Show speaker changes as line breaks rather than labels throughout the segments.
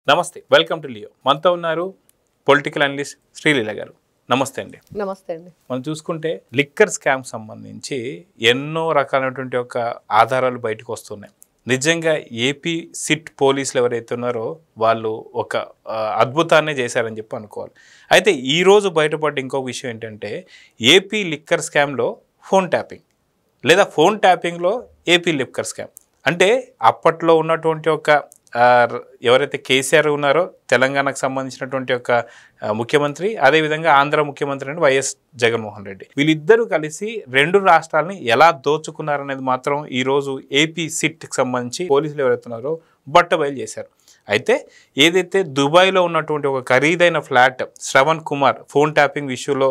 నమస్తే, welcome to Leo. మనతో ఉన్నారు పొలిటికల్ అనలిస్ట్ శ్రీలీల గారు. నమస్తే అండి.
నమస్తే అండి.
మనం చూసుకుంటే లిక్కర్ స్కామ్ సంబంధించి ఎన్నో రకాలైనటువంటి ఒక ఆధారాలు బయటకు వస్తున్నాయి. నిజంగా ఏపీ సిట్ పోలీసులు ఎవరైతే ఉన్నారో వాళ్ళు ఒక అద్భుతాన్ని చేశారని చెప్పి అనుకోవాలి. అయితే ఈరోజు బయటపడ్డ ఇంకో విషయం ఏంటంటే ఏపీ లిక్కర్ స్కామ్లో ఫోన్ ట్యాపింగ్ లేదా ఫోన్ ట్యాపింగ్లో ఏపీ లిక్కర్ స్కామ్. అంటే అప్పట్లో ఉన్నటువంటి ఒక ఎవరైతే కేసీఆర్ ఉన్నారో తెలంగాణకు సంబంధించినటువంటి ఒక ముఖ్యమంత్రి, అదేవిధంగా ఆంధ్ర ముఖ్యమంత్రి అంటే వైఎస్ జగన్మోహన్ రెడ్డి, వీళ్ళిద్దరూ కలిసి రెండు రాష్ట్రాలని ఎలా దోచుకున్నారనేది మాత్రం ఈరోజు ఏపీ సిట్కి సంబంధించి పోలీసులు ఎవరైతే ఉన్నారో బట్టబయలు చేశారు. అయితే ఏదైతే దుబాయ్లో ఉన్నటువంటి ఒక ఖరీదైన flat Shravan Kumar phone tapping ఇష్యూలో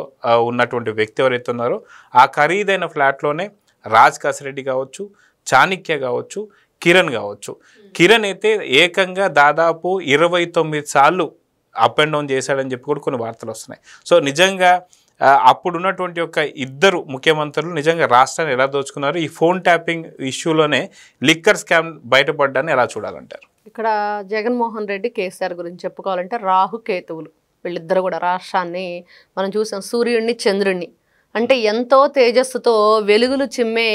ఉన్నటువంటి వ్యక్తి ఎవరైతే ఉన్నారో ఆ ఖరీదైన ఫ్లాట్లోనే రాజ్ కాసిరెడ్డి కావచ్చు, చాణక్య కావచ్చు, కిరణ్ కావచ్చు. కిరణ్ అయితే ఏకంగా దాదాపు 29 సార్లు అప్ అండ్ డౌన్ చేశాడని చెప్పి కూడా కొన్ని వార్తలు వస్తున్నాయి. సో నిజంగా అప్పుడున్నటువంటి ఒక ఇద్దరు ముఖ్యమంత్రులు నిజంగా రాష్ట్రాన్ని ఎలా దోచుకున్నారు, ఈ ఫోన్ ట్యాపింగ్ ఇష్యూలోనే లిక్కర్ స్కామ్ బయటపడ్డాన్ని ఎలా చూడాలంటారు?
ఇక్కడ జగన్మోహన్ రెడ్డి కేసీఆర్ గురించి చెప్పుకోవాలంటే రాహుకేతువులు వీళ్ళిద్దరు కూడా రాష్ట్రాన్ని మనం చూసాం. సూర్యుడిని చంద్రుడిని అంటే ఎంతో తేజస్సుతో వెలుగులు చిమ్మే,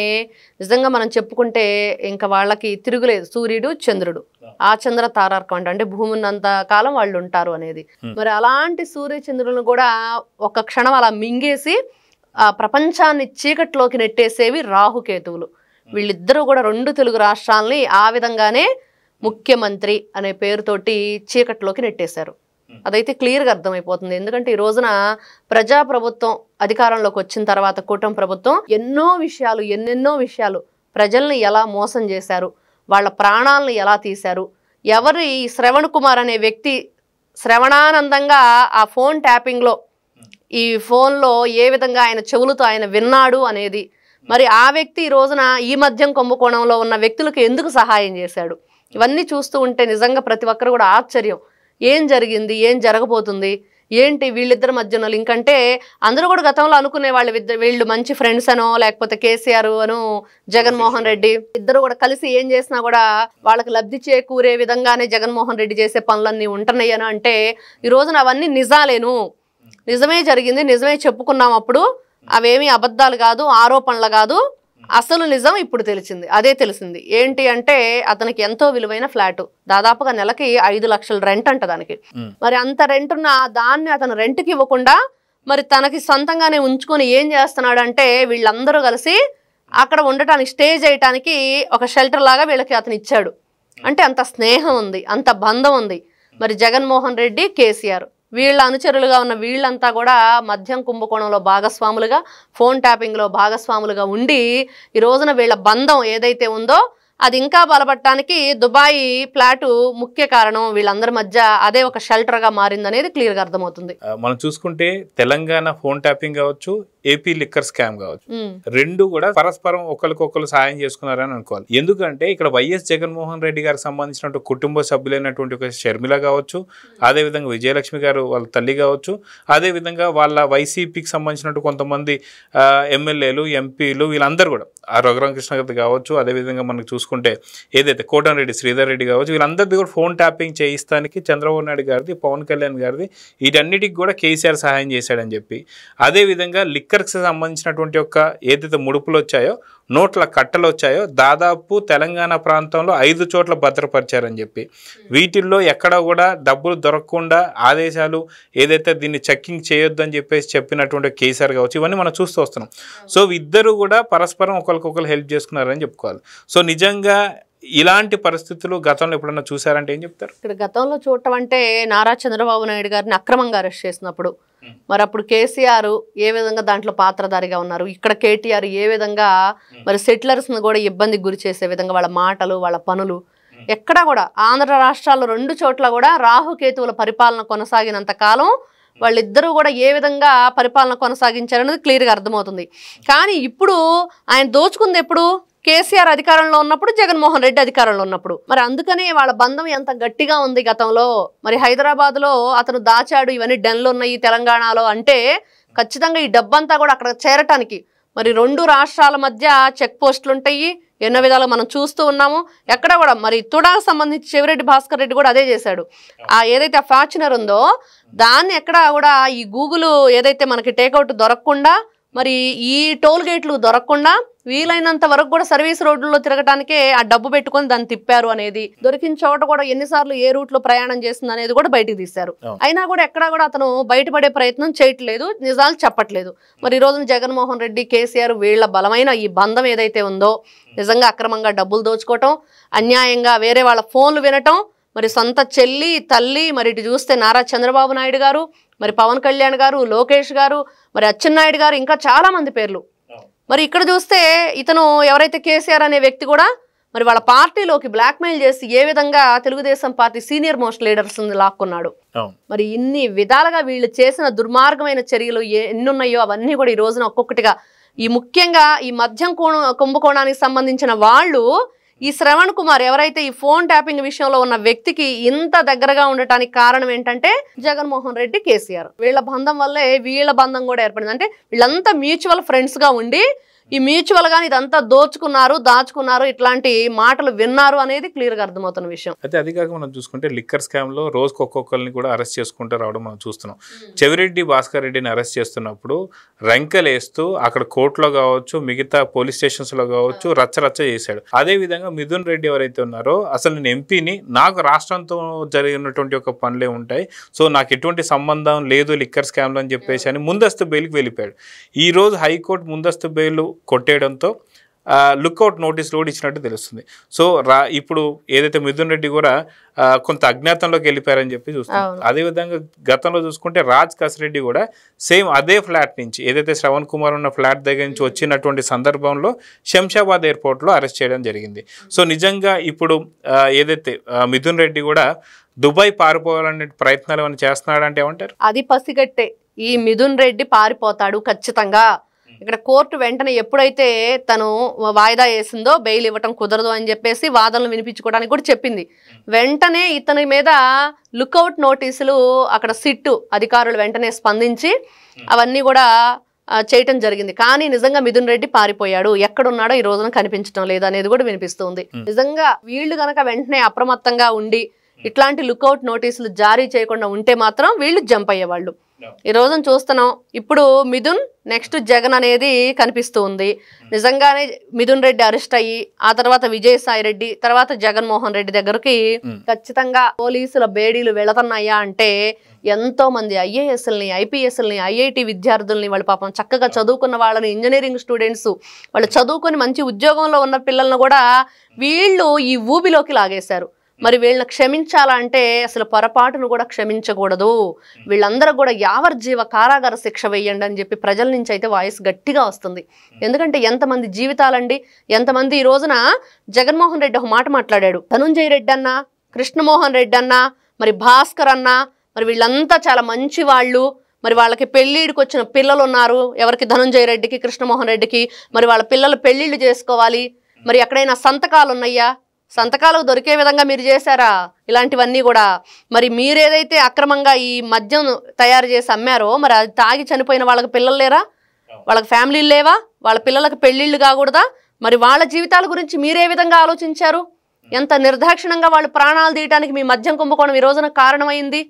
నిజంగా మనం చెప్పుకుంటే ఇంకా వాళ్ళకి తిరుగులేదు. సూర్యుడు చంద్రుడు ఆ చంద్ర తారార్కం అంటే భూమి ఉన్నంత కాలం వాళ్ళు ఉంటారు అనేది. మరి అలాంటి సూర్య చంద్రులను కూడా ఒక క్షణం అలా మింగేసి ఆ ప్రపంచాన్ని చీకట్లోకి నెట్టేసేవి రాహుకేతువులు. వీళ్ళిద్దరూ కూడా రెండు తెలుగు రాష్ట్రాలని ఆ విధంగానే ముఖ్యమంత్రి అనే పేరుతోటి చీకట్లోకి నెట్టేశారు. అదైతే క్లియర్గా అర్థమైపోతుంది. ఎందుకంటే ఈ రోజున ప్రజాప్రభుత్వం అధికారంలోకి వచ్చిన తర్వాత కూటమి ప్రభుత్వం ఎన్నెన్నో విషయాలు ప్రజల్ని ఎలా మోసం చేశారు, వాళ్ళ ప్రాణాలను ఎలా తీశారు, ఎవరి శ్రవణ్ కుమార్ అనే వ్యక్తి శ్రవణానందంగా ఆ ఫోన్ ట్యాపింగ్లో ఈ ఫోన్లో ఏ విధంగా ఆయన చెవులతో ఆయన విన్నాడు అనేది, మరి ఆ వ్యక్తి ఈ రోజున ఈ మద్యం కుంభకోణంలో ఉన్న వ్యక్తులకు ఎందుకు సహాయం చేశాడు, ఇవన్నీ చూస్తూ ఉంటే నిజంగా ప్రతి ఒక్కరు కూడా ఆశ్చర్యం. ఏం జరిగింది, ఏం జరగబోతుంది, ఏంటి వీళ్ళిద్దరి మధ్యన లింక్ అంటే అందరూ కూడా గతంలో అనుకునే వాళ్ళు వీళ్ళు మంచి ఫ్రెండ్స్ అనో లేకపోతే కేసీఆర్ అను జగన్మోహన్ రెడ్డి ఇద్దరు కూడా కలిసి ఏం చేసినా కూడా వాళ్ళకి లబ్ధి చేకూరే విధంగానే జగన్మోహన్ రెడ్డి చేసే పనులన్నీ ఉంటున్నాయను అంటే ఈ రోజున అవన్నీ నిజాలేను, నిజమే జరిగింది, నిజమే చెప్పుకున్నాం. అప్పుడు అవేమీ అబద్ధాలు కాదు, ఆరోపణలు కాదు, అసలు నిజం ఇప్పుడు తెలిసింది. ఏంటి అంటే అతనికి ఎంతో విలువైన ఫ్లాట్, దాదాపుగా నెలకి 5 లక్షల రెంట్ అంట దానికి. మరి అంత రెంట్ ఉన్న దాన్ని అతను రెంట్కి ఇవ్వకుండా మరి తనకి సొంతంగానే ఉంచుకొని ఏం చేస్తున్నాడు అంటే వీళ్ళందరూ కలిసి అక్కడ ఉండటానికి స్టే చేయటానికి ఒక షెల్టర్ లాగా వీళ్ళకి అతను ఇచ్చాడు. అంటే అంత స్నేహం ఉంది, అంత బంధం ఉంది. మరి జగన్మోహన్ రెడ్డి, కేసీఆర్ వీళ్ళ అనుచరులుగా ఉన్న వీళ్ళంతా కూడా మద్యం కుంభకోణంలో భాగస్వాములుగా, ఫోన్ ట్యాపింగ్లో భాగస్వాములుగా ఉండి ఈ రోజున వీళ్ళ బంధం ఏదైతే ఉందో అది ఇంకా బలపడటానికి దుబాయ్ ఫ్లాటు ముఖ్య కారణం. వీళ్ళందరి మధ్య అదే ఒక షెల్టర్గా మారిందనేది క్లియర్గా అర్థమవుతుంది.
మనం చూసుకుంటే తెలంగాణ ఫోన్ ట్యాపింగ్ కావచ్చు, ఏపీ లిక్కర్ స్కామ్ కావచ్చు, రెండు కూడా పరస్పరం ఒకరికొకరు సాయం చేసుకున్నారని అనుకోవాలి. ఎందుకంటే ఇక్కడ వైఎస్ జగన్మోహన్ రెడ్డి గారికి సంబంధించిన కుటుంబ సభ్యులైనటువంటి ఒక షర్మిల కావచ్చు, అదేవిధంగా విజయలక్ష్మి గారు వాళ్ళ తల్లి కావచ్చు, అదేవిధంగా వాళ్ళ వైసీపీకి సంబంధించినట్టు కొంతమంది ఎమ్మెల్యేలు, ఎంపీలు వీళ్ళందరూ కూడా రఘురామకృష్ణ గారి కావచ్చు, అదేవిధంగా మనకు చూసుకుంటే ఏదైతే కోటమిరెడ్డి శ్రీధర్ రెడ్డి కావచ్చు, వీళ్ళందరిది కూడా ఫోన్ ట్యాపింగ్ చేయిస్తానికి చంద్రబాబు నాయుడు గారిది, పవన్ కళ్యాణ్ గారిది వీటన్నిటికి కూడా కేసీఆర్ సహాయం చేశాడని చెప్పి, అదేవిధంగా లిక్కర్కి సంబంధించినటువంటి ఒక ఏదైతే ముడుపులు వచ్చాయో, నోట్ల కట్టలు వచ్చాయో దాదాపు తెలంగాణ ప్రాంతంలో 5 చోట్ల భద్రపరిచారని చెప్పి, వీటిల్లో ఎక్కడ కూడా డబ్బులు దొరకకుండా ఆదేశాలు ఏదైతే దీన్ని చెక్కింగ్ చేయొద్దు అని చెప్పేసి చెప్పినటువంటి కేసీఆర్ కావచ్చు, ఇవన్నీ మనం చూస్తూ వస్తున్నాం. సో ఇద్దరు కూడా పరస్పరం ఒకరికొకరు హెల్ప్ చేసుకున్నారని చెప్పుకోవాలి. సో నిజంగా ఇలాంటి పరిస్థితులు గతంలో ఎప్పుడన్నా చూసారంటే ఏం చెప్తారు?
ఇక్కడ గతంలో చూడటం అంటే నారా చంద్రబాబు నాయుడు గారిని అక్రమంగా అరెస్ట్ చేసినప్పుడు మరి అప్పుడు కేసీఆర్ ఏ విధంగా దాంట్లో పాత్రధారిగా ఉన్నారు, ఇక్కడ కేటీఆర్ ఏ విధంగా మరి సెటిలర్స్ని కూడా ఇబ్బందికి గురి చేసే విధంగా వాళ్ళ మాటలు, వాళ్ళ పనులు, ఎక్కడ కూడా ఆంధ్ర రాష్ట్రాల్లో 2 చోట్ల కూడా రాహుకేతువుల పరిపాలన కొనసాగినంత కాలం వాళ్ళిద్దరూ కూడా ఏ విధంగా పరిపాలన కొనసాగించారనేది క్లియర్గా అర్థమవుతుంది. కానీ ఇప్పుడు ఆయన దోచుకుంది ఎప్పుడు? కేసీఆర్ అధికారంలో ఉన్నప్పుడు, జగన్మోహన్ రెడ్డి అధికారంలో ఉన్నప్పుడు. మరి అందుకనే వాళ్ళ బంధం ఎంత గట్టిగా ఉంది గతంలో. మరి హైదరాబాద్లో అతను దాచాడు, ఇవన్నీ డెన్లు ఉన్నాయి తెలంగాణలో అంటే ఖచ్చితంగా ఈ డబ్బంతా కూడా అక్కడ చేరటానికి మరి 2 రాష్ట్రాల మధ్య చెక్ పోస్టులు ఉంటాయి, ఎన్నో విధాలుగా మనం చూస్తూ ఉన్నాము. ఎక్కడ కూడా మరి తుడాకు సంబంధించి చెవిరెడ్డి భాస్కర్ రెడ్డి కూడా అదే చేశాడు. ఏదైతే ఆ ఫార్చునర్ ఉందో దాన్ని ఎక్కడ కూడా ఈ గూగుల్ ఏదైతే మనకి టేక్అవుట్ దొరకకుండా, మరి ఈ టోల్ గేట్లు దొరకకుండా వీలైనంత వరకు కూడా సర్వీస్ రోడ్లలో తిరగటానికే ఆ డబ్బు పెట్టుకొని దాన్ని తిప్పారు అనేది, దొరికిన చోట కూడా ఎన్నిసార్లు ఏ రూట్ లో ప్రయాణం చేస్తుంది అనేది కూడా బయటికి తీశారు. అయినా కూడా ఎక్కడా కూడా అతను బయటపడే ప్రయత్నం చేయట్లేదు, నిజాలు చెప్పట్లేదు. మరి ఈ రోజున జగన్మోహన్ రెడ్డి, కేసీఆర్ వీళ్ళ బలమైన ఈ బంధం ఏదైతే ఉందో, నిజంగా అక్రమంగా డబ్బులు దోచుకోవటం, అన్యాయంగా వేరే వాళ్ళ ఫోన్లు వినటం, మరి సొంత చెల్లి తల్లి, మరి ఇటు చూస్తే నారా చంద్రబాబు నాయుడు గారు, మరి పవన్ కళ్యాణ్ గారు, లోకేష్ గారు, మరి అచ్చెన్నాయుడు గారు, ఇంకా చాలా మంది పేర్లు. మరి ఇక్కడ చూస్తే ఇతను ఎవరైతే కేసీఆర్ అనే వ్యక్తి కూడా మరి వాళ్ళ పార్టీలోకి బ్లాక్మెయిల్ చేసి ఏ విధంగా Telugu Desam party senior most leaders లాక్కున్నాడు. మరి ఇన్ని విధాలుగా వీళ్ళు చేసిన దుర్మార్గమైన చర్యలు ఎన్నున్నాయో అవన్నీ కూడా ఈ రోజున ఒక్కొక్కటిగా ఈ ముఖ్యంగా ఈ మద్యం కుంభకోణానికి సంబంధించిన వాళ్ళు ఈ శ్రవణ్ కుమార్ ఎవరైతే ఈ ఫోన్ ట్యాపింగ్ విషయంలో ఉన్న వ్యక్తికి ఇంత దగ్గరగా ఉండటానికి కారణం ఏంటంటే జగన్మోహన్ రెడ్డి, కేసీఆర్ వీళ్ళ బంధం వల్లే వీళ్ళ బంధం కూడా ఏర్పడింది. అంటే వీళ్ళంతా మ్యూచువల్ ఫ్రెండ్స్ గా ఉండి ఈ మ్యూచువల్ గా ఇదంతా దోచుకున్నారు, దాచుకున్నారు, ఇట్లాంటి మాటలు విన్నారు అనేది క్లియర్ గా అర్థమవుతున్న విషయం.
అయితే అది కాక మనం చూసుకుంటే లిక్కర్ స్కామ్ లో రోజుకు ఒక్కొక్కరిని కూడా అరెస్ట్ చేసుకుంటూ రావడం మనం చూస్తున్నాం. చెవిరెడ్డి భాస్కర్ రెడ్డిని అరెస్ట్ చేస్తున్నప్పుడు రంకెలేస్తూ అక్కడ కోర్టులో కావచ్చు, మిగతా పోలీస్ స్టేషన్స్ లో కావచ్చు రచ్చరచ్చ చేశాడు. అదే విధంగా మిథున్ రెడ్డి ఎవరైతే ఉన్నారో, అసలు నేను ఎంపీని, నాకు రాష్ట్రంతో జరిగినటువంటి ఒక పనులే ఉంటాయి, సో నాకు ఎటువంటి సంబంధం లేదు లిక్కర్ స్కామ్ లో అని చెప్పేసి అని ముందస్తు బెయిల్కి వెళ్ళిపోయాడు. ఈ రోజు హైకోర్టు ముందస్తు బెయిల్ కొట్టేయడంతో లుక్అవుట్ నోటీస్ కూడా ఇచ్చినట్టు తెలుస్తుంది. సో ఇప్పుడు ఏదైతే మిథున్ రెడ్డి కూడా కొంత అజ్ఞాతంలోకి వెళ్ళిపోయారని చెప్పి చూస్తున్నాం. అదేవిధంగా గతంలో చూసుకుంటే రాజ్ కసిరెడ్డి కూడా సేమ్ అదే ఫ్లాట్ నుంచి, ఏదైతే శ్రవణ్ కుమార్ ఉన్న ఫ్లాట్ దగ్గర నుంచి వచ్చినటువంటి సందర్భంలో శంషాబాద్ ఎయిర్పోర్ట్లో అరెస్ట్ చేయడం జరిగింది. సో నిజంగా ఇప్పుడు ఏదైతే మిథున్ రెడ్డి కూడా దుబాయ్ పారిపోవాలనే ప్రయత్నాలు ఏమైనా చేస్తున్నాడంటే ఏమంటారు?
అది పసిగట్టే ఈ మిథున్ రెడ్డి పారిపోతాడు ఖచ్చితంగా. ఇక్కడ కోర్టు వెంటనే ఎప్పుడైతే తను వాయిదా వేసిందో బెయిల్ ఇవ్వటం కుదరదు అని చెప్పేసి వాదనలు వినిపించుకోవడానికి కూడా చెప్పింది, వెంటనే ఇతని మీద లుక్అవుట్ నోటీసులు అక్కడ సిట్టు అధికారులు వెంటనే స్పందించి అవన్నీ కూడా చేయటం జరిగింది. కానీ నిజంగా మిథున్ రెడ్డి పారిపోయాడు, ఎక్కడున్నాడో ఈ రోజున కనిపించడం లేదు అనేది కూడా వినిపిస్తుంది. నిజంగా వీళ్ళు గనక వెంటనే అప్రమత్తంగా ఉండి ఇట్లాంటి లుక్అవుట్ నోటీసులు జారీ చేయకుండా ఉంటే మాత్రం వీళ్ళు జంప్ అయ్యేవాళ్ళు. ఈ రోజున చూస్తున్నాం, ఇప్పుడు మిథున్ నెక్స్ట్ జగన్ అనేది కనిపిస్తూ ఉంది. నిజంగానే మిథున్ రెడ్డి అరెస్ట్ అయ్యి ఆ తర్వాత విజయసాయి రెడ్డి, తర్వాత జగన్మోహన్ రెడ్డి దగ్గరికి ఖచ్చితంగా పోలీసుల బేడీలు వెళుతున్నాయా అంటే ఎంతో మంది ఐఏఎస్ఎల్ని, ఐపీఎస్ఎల్ని, ఐఐటి విద్యార్థుల్ని, వాళ్ళు పాపం చక్కగా చదువుకున్న వాళ్ళని, ఇంజనీరింగ్ స్టూడెంట్స్, వాళ్ళు చదువుకొని మంచి ఉద్యోగంలో ఉన్న పిల్లలను కూడా వీళ్ళు ఈ ఊబిలోకి లాగేశారు. మరి వీళ్ళని క్షమించాలంటే అసలు పొరపాటును కూడా క్షమించకూడదు, వీళ్ళందరూ కూడా యావజ్జీవ కారాగార శిక్ష వేయండి అని చెప్పి ప్రజల నుంచి అయితే వాయిస్ గట్టిగా వస్తుంది. ఎందుకంటే ఎంతమంది జీవితాలండి, ఎంతమంది ఈ రోజున జగన్మోహన్ రెడ్డి ఒక మాట మాట్లాడాడు, ధనుంజయ రెడ్డి అన్న, కృష్ణమోహన్ రెడ్డి అన్న, మరి భాస్కర్ అన్న, మరి వీళ్ళంతా చాలా మంచి వాళ్ళు, మరి వాళ్ళకి పెళ్ళిడికి వచ్చిన పిల్లలు ఉన్నారు, ఎవరికి ధనుంజయ రెడ్డికి, కృష్ణమోహన్ రెడ్డికి, మరి వాళ్ళ పిల్లలు పెళ్ళిళ్ళు చేసుకోవాలి, మరి ఎక్కడైనా సంతకాలు ఉన్నాయా, సంతకాలు దొరికే విధంగా మీరు చేశారా, ఇలాంటివన్నీ కూడా. మరి మీరేదైతే అక్రమంగా ఈ మద్యం తయారు చేసి అమ్మారో, మరి అది తాగి చనిపోయిన వాళ్ళకి పిల్లలు లేరా, వాళ్ళకి ఫ్యామిలీలు లేవా, వాళ్ళ పిల్లలకు పెళ్ళిళ్ళు కాకూడదా, మరి వాళ్ళ జీవితాల గురించి మీరే విధంగా ఆలోచించారు? ఎంత నిర్దాక్షిణంగా వాళ్ళు ప్రాణాలు తీయటానికి మీ మద్యం కుంభకోణం ఈ రోజున కారణమైంది.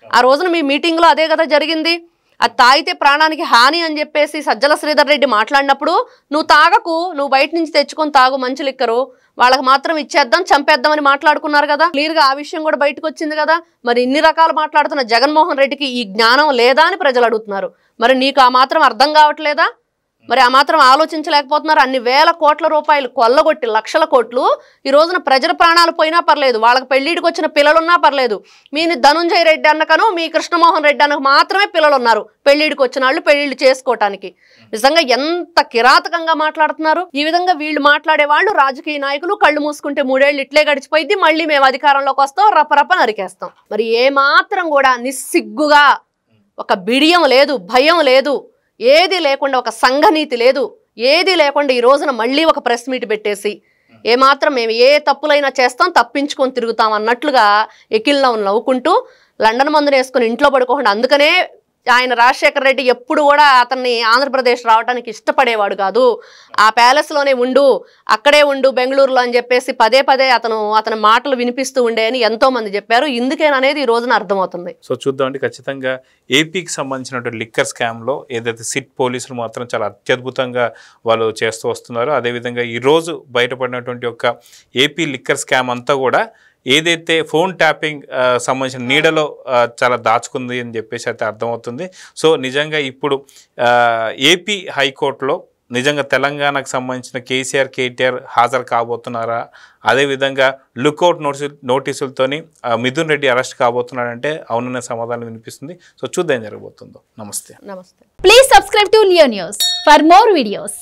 ఆ రోజున మీ మీటింగ్లో అదే కదా జరిగింది. అది తాగితే ప్రాణానికి హాని అని చెప్పేసి సజ్జల శ్రీధర్ రెడ్డి మాట్లాడినప్పుడు, నువ్వు తాగకు, నువ్వు బయట నుంచి తెచ్చుకొని తాగు మంచి లిక్కరు, వాళ్ళకి మాత్రం ఇచ్చేద్దాం, చంపేద్దామని మాట్లాడుకున్నారు కదా. క్లియర్గా ఆ విషయం కూడా బయటకు వచ్చింది కదా. మరి ఇన్ని రకాలు మాట్లాడుతున్న జగన్మోహన్ రెడ్డికి ఈ జ్ఞానం లేదా అని ప్రజలు అడుగుతున్నారు. మరి నీకు ఆ మాత్రం అర్థం కావట్లేదా? మరి ఆ మాత్రం ఆలోచించలేకపోతున్నారు? అన్ని వేల కోట్ల రూపాయలు కొల్లగొట్టి, లక్షల కోట్లు ఈ రోజున ప్రజల ప్రాణాలు పోయినా పర్లేదు, వాళ్ళకి పెళ్లిడికి వచ్చిన పిల్లలున్నా పర్లేదు. మీ ధనుంజయ రెడ్డి అన్నకను, మీ కృష్ణమోహన్ రెడ్డి అన్నకు మాత్రమే పిల్లలు ఉన్నారు పెళ్లిడికి వచ్చిన వాళ్ళు పెళ్లిళ్ళు చేసుకోవటానికి. నిజంగా ఎంత కిరాతకంగా మాట్లాడుతున్నారు. ఈ విధంగా వీళ్ళు మాట్లాడే వాళ్ళు రాజకీయ నాయకులు కళ్ళు మూసుకుంటే 3 ఏళ్ళు ఇట్లే గడిచిపోయింది, మళ్ళీ మేము అధికారంలోకి వస్తాం, రపరప నరికేస్తాం. మరి ఏమాత్రం కూడా నిస్సిగ్గుగా, ఒక బిడియం లేదు, భయం లేదు, ఏది లేకుండా, ఒక సంఘనీతి లేదు, ఏది లేకుండా ఈ రోజున మళ్ళీ ఒక ప్రెస్ మీట్ పెట్టేసి ఏమాత్రం మేము ఏ తప్పులైనా చేస్తాం, తప్పించుకొని తిరుగుతాం అన్నట్లుగా ఎకిల్నవ్వు నవ్వుకుంటూ లండన్ మందుని వేసుకుని ఇంట్లో పడుకోకుండా, అందుకనే ఆయన రాజశేఖర రెడ్డి ఎప్పుడు కూడా అతన్ని ఆంధ్రప్రదేశ్ రావడానికి ఇష్టపడేవాడు కాదు, ఆ ప్యాలెస్లోనే ఉండు, అక్కడే ఉండు బెంగళూరులో అని చెప్పేసి పదే పదే అతని మాటలు వినిపిస్తూ ఉండే అని ఎంతో మంది చెప్పారు. ఇందుకేననేది ఈ రోజున అర్థమవుతుంది.
సో చూద్దామండి, ఖచ్చితంగా ఏపీకి సంబంధించినటువంటి లిక్కర్ స్కామ్లో ఏదైతే సిట్ పోలీసులు మాత్రం చాలా అత్యద్భుతంగా వాళ్ళు చేస్తూ వస్తున్నారు. అదేవిధంగా ఈరోజు బయటపడినటువంటి ఒక ఏపీ లిక్కర్ స్కామ్ అంతా కూడా ఏదైతే ఫోన్ ట్యాపింగ్ సంబంధించిన నీడలో చాలా దాచుకుంది అని చెప్పేసి అయితే అర్థమవుతుంది. సో నిజంగా ఇప్పుడు ఏపీ హైకోర్టులో నిజంగా తెలంగాణకు సంబంధించిన కేసీఆర్ కేటీఆర్ హాజరు కాబోతున్నారా, అదేవిధంగా లుకౌట్ నోటీసులతోని మిథున్ రెడ్డి అరెస్ట్ కాబోతున్నాడంటే అవుననే సమాధానం వినిపిస్తుంది. సో చూద్దాం ఏం జరగబోతుందో. నమస్తే.
నమస్తే.
Please subscribe to Leo news for more videos.